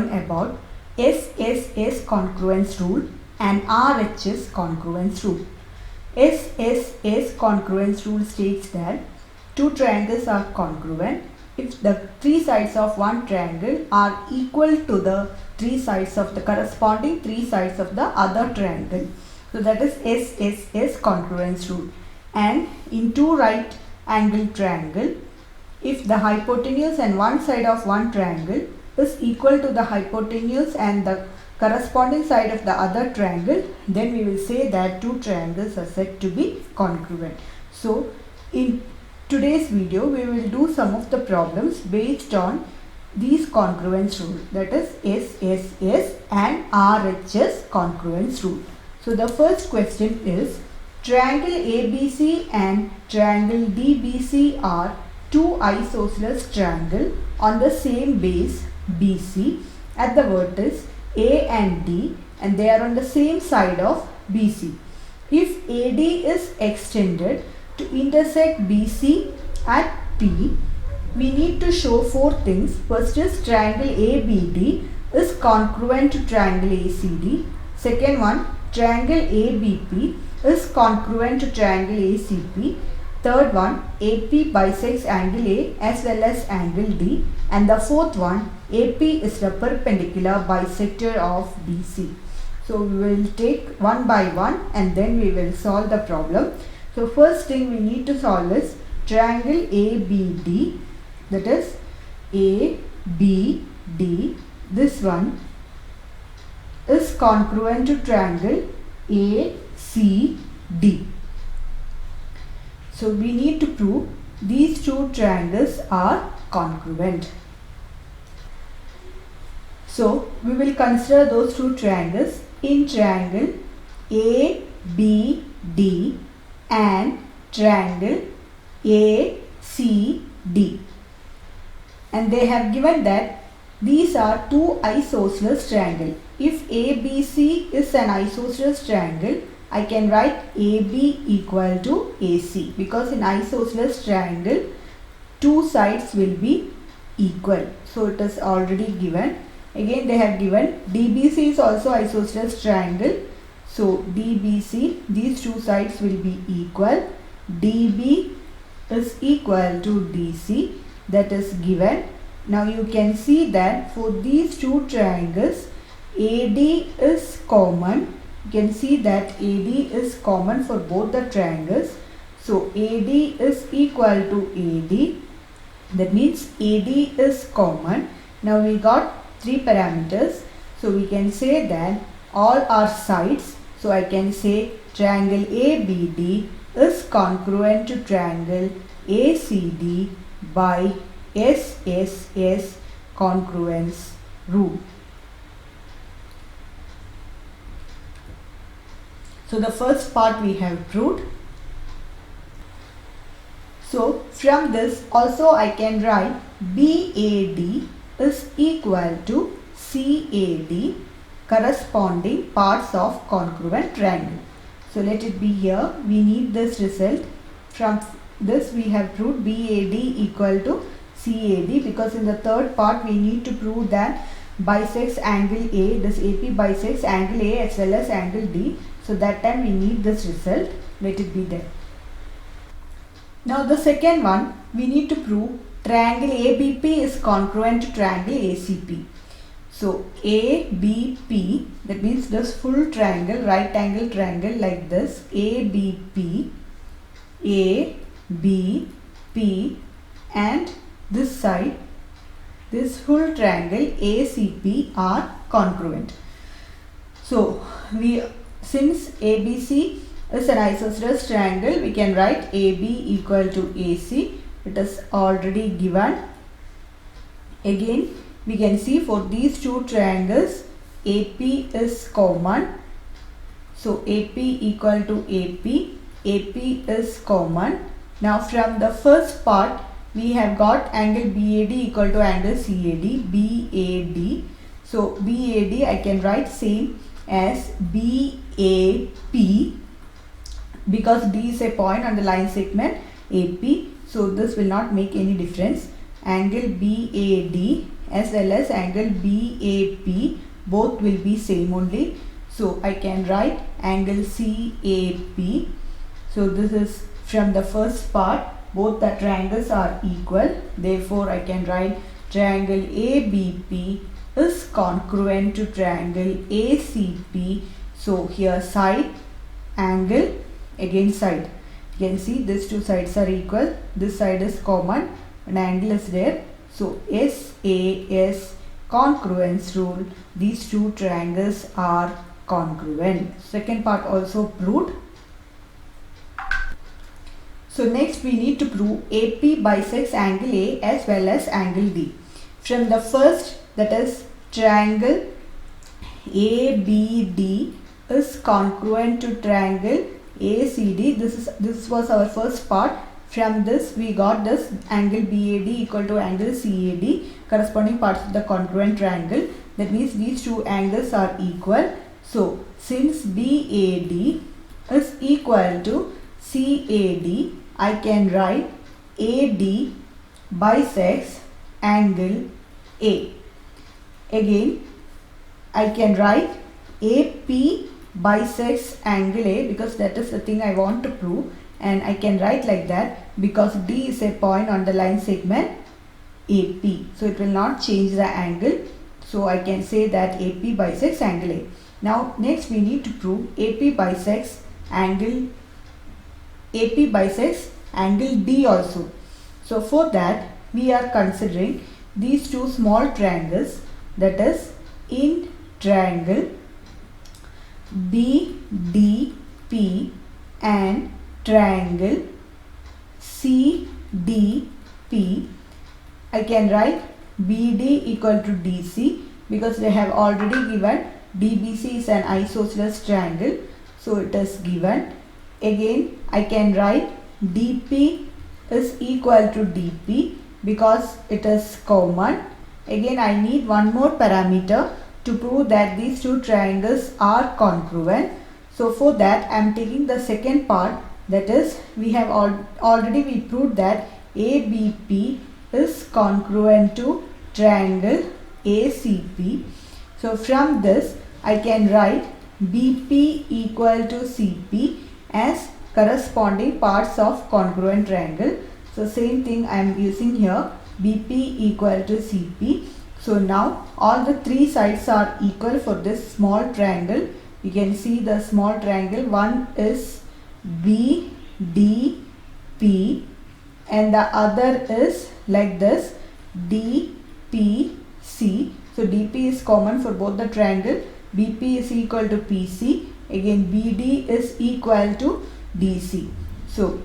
learn about SSS congruence rule and RHS congruence rule. SSS congruence rule states that two triangles are congruent if the three sides of one triangle are equal to the three sides of the corresponding three sides of the other triangle. So that is SSS congruence rule. And in two right angled triangle, if the hypotenuse and one side of one triangle is equal to the hypotenuse and the corresponding side of the other triangle, then we will say that two triangles are said to be congruent. So in today's video we will do some of the problems based on these congruence rule, that is SSS and RHS congruence rule. So the first question is, triangle ABC and triangle DBC are two isosceles triangle on the same base BC at the vertex A and D, and they are on the same side of BC. If AD is extended to intersect BC at P, we need to show four things. First is triangle ABD is congruent to triangle ACD. Second one, triangle ABP is congruent to triangle ACP. Third one, AP bisects angle A as well as angle D. And the fourth one, AP is the perpendicular bisector of BC. So we will take one by one and then we will solve the problem. So first thing we need to solve is triangle ABD, that is ABD. This one is congruent to triangle ACD. So we need to prove these two triangles are congruent. So we will consider those two triangles in triangle ABD and triangle ACD. And they have given that these are two isosceles triangles. If ABC is an isosceles triangle, I can write AB equal to AC, because in isosceles triangle two sides will be equal. So it is already given. Again they have given DBC is also isosceles triangle. So DBC, these two sides will be equal. DB is equal to DC, that is given. Now you can see that for these two triangles AD is common. You can see that AD is common for both the triangles. So AD is equal to AD. That means AD is common. Now we got three parameters. So we can say that all are sides. So I can say triangle ABD is congruent to triangle ACD by SSS congruence rule. So the first part we have proved. So from this also I can write BAD is equal to CAD, corresponding parts of congruent triangle. So let it be here. We need this result. From this we have proved BAD equal to CAD, because in the third part we need to prove that bisects angle A, this AP bisects angle A as well as angle D. So that time we need this result. Let it be there. Now the second one, we need to prove triangle ABP is congruent to triangle ACP. So ABP, that means this full triangle, right angle triangle like this, ABP, ABP, and this side, this full triangle ACP are congruent. So since ABC is an isosceles triangle, we can write AB equal to AC. It is already given. Again we can see for these two triangles AP is common. So AP equal to AP. AP is common. Now from the first part we have got angle BAD equal to angle CAD, BAD. So BAD I can write same as BAP, because D is a point on the line segment AP. So this will not make any difference. Angle BAD as well as angle BAP, both will be same only. So I can write angle CAP. So this is from the first part, both the triangles are equal. Therefore I can write triangle ABP is congruent to triangle ACP. So here side, angle, again side. You can see these two sides are equal. This side is common, an angle is there. So SAS congruence rule, these two triangles are congruent. Second part also proved. So next we need to prove AP bisects angle A as well as angle D. From the first, that is triangle ABD is congruent to triangle ACD. This was our first part. From this we got this angle BAD equal to angle CAD, corresponding parts of the congruent triangle. That means these two angles are equal. So since BAD is equal to CAD, I can write AD bisects angle A. Again I can write AP bisects angle A, because that is the thing I want to prove, and I can write like that because D is a point on the line segment AP, so it will not change the angle. So I can say that AP bisects angle A. Now next we need to prove AP bisects angle D also. So for that we are considering these two small triangles, that is in triangle BDP and triangle CDP. I can write BD equal to DC because they have already given DBC is an isosceles triangle, so it is given. Again I can write DP is equal to DP because it is common. Again I need one more parameter to prove that these two triangles are congruent. So for that I am taking the second part, that is we have already proved that ABP is congruent to triangle ACP. So from this I can write BP equal to CP as corresponding parts of congruent triangle. So same thing I am using here, BP equal to CP. So now all the three sides are equal for this small triangle. You can see the small triangle, one is BDP and the other is like this DPC. So DP is common for both the triangle. BP is equal to PC. Again BD is equal to DC. So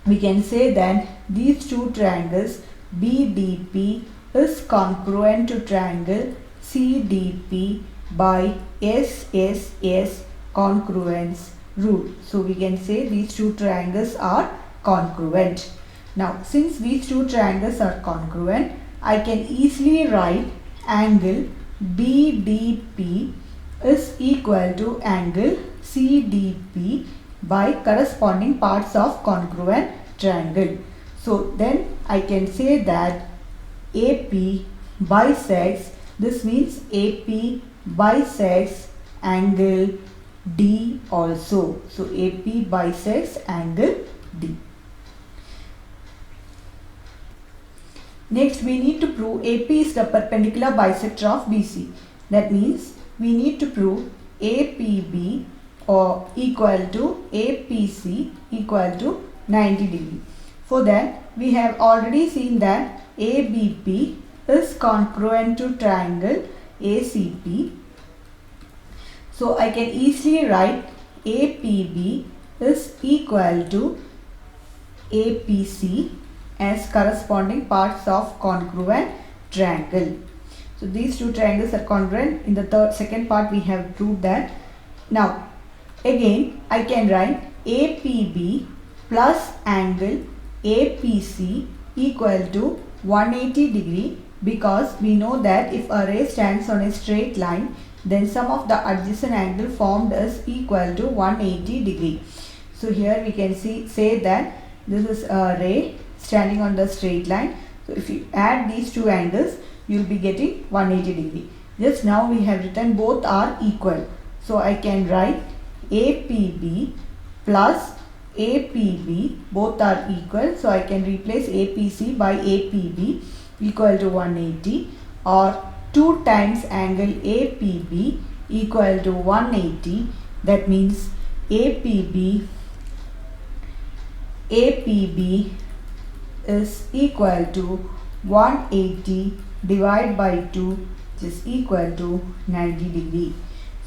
we can say that these two triangles BDP is congruent to triangle CDP by SSS congruence rule. So we can say these two triangles are congruent. Now since these two triangles are congruent, I can easily write angle BDP is equal to angle CDP by corresponding parts of congruent triangle. So then I can say that AP bisects, this means AP bisects angle D also. So AP bisects angle D. Next we need to prove AP is the perpendicular bisector of BC. That means we need to prove APB or equal to APC equal to 90 degree. For that we have already seen that ABP is congruent to triangle ACP. So I can easily write APB is equal to APC as corresponding parts of congruent triangle. So these two triangles are congruent. In the second part we have proved that. Now again I can write APB plus angle APC equal to 180 degree, because we know that if a ray stands on a straight line, then sum of the adjacent angle formed is equal to 180 degree. So here we can say that this is a ray standing on the straight line. So if you add these two angles, you will be getting 180 degree. Just now we have written both are equal. So I can write APB plus APB, both are equal. So I can replace APC by APB equal to 180, or 2 times angle APB equal to 180. That means APB is equal to 180 divided by 2, which is equal to 90 degree.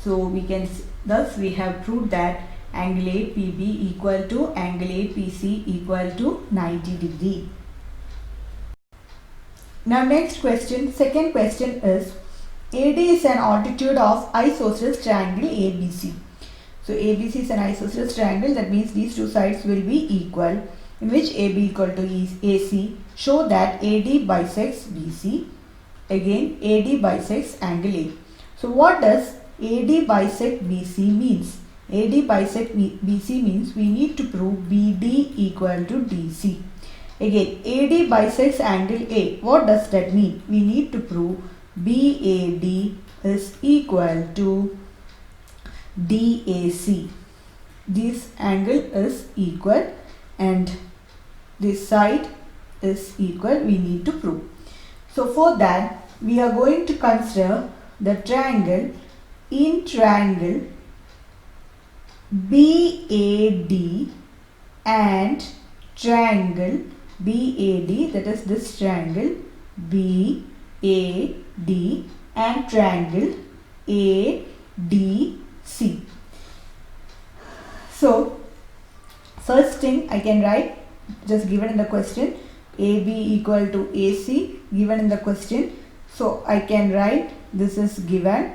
So we can, thus we have proved that angle APB equal to angle APC equal to 90 degree. Now next question, second question is, AD is an altitude of isosceles triangle ABC. So ABC is an isosceles triangle, that means these two sides will be equal, in which AB equal to AC. Show that AD bisects BC. Again, AD bisects angle A. So what does AD bisect BC means? AD bisect BC means we need to prove BD equal to DC. Again, AD bisects angle A. What does that mean? We need to prove BAD is equal to DAC. This angle is equal and this side is equal, we need to prove. So for that we are going to consider the triangle in triangle BAD and triangle BAD, that is this triangle BAD and triangle ADC. So first thing I can write, just given in the question, AB equal to AC given in the question. So I can write this is given.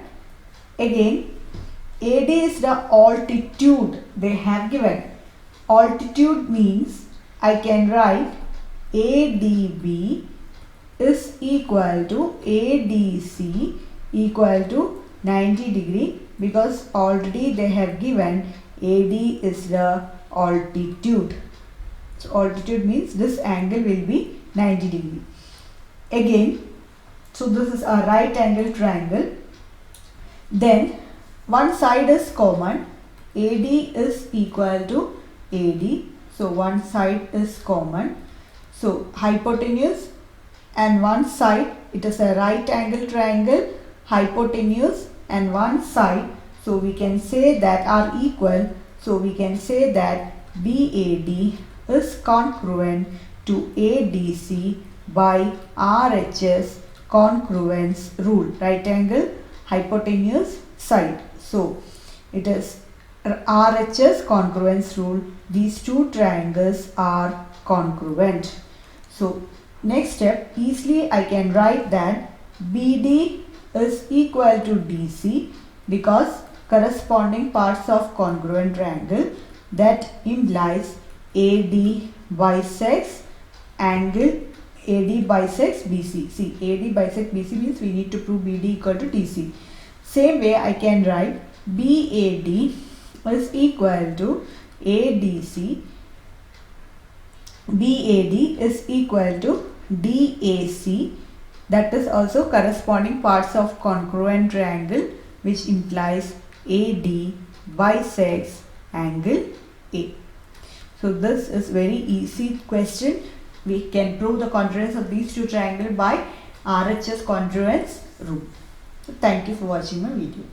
Again, AD is the altitude they have given. Altitude means I can write ADB is equal to ADC equal to 90 degree, because already they have given AD is the altitude. So altitude means this angle will be 90 degree. Again, so this is a right angle triangle. Then one side is common, AD is equal to AD. So one side is common. So hypotenuse and one side, it is a right angle triangle, hypotenuse and one side, so we can say that are equal. So we can say that BAD is congruent to ADC by RHS congruence rule, right angle, hypotenuse, side. So it is RHS congruence rule, these two triangles are congruent. So next step, easily I can write that BD is equal to DC, because corresponding parts of congruent triangle, that implies AD bisects angle, AD bisects BC. See, AD bisects BC means we need to prove BD equal to DC. Same way I can write BAD is equal to ADC, BAD is equal to DAC, that is also corresponding parts of congruent triangle, which implies AD bisects angle A. So this is very easy question. We can prove the congruence of these two triangles by RHS congruence rule. So thank you for watching my video.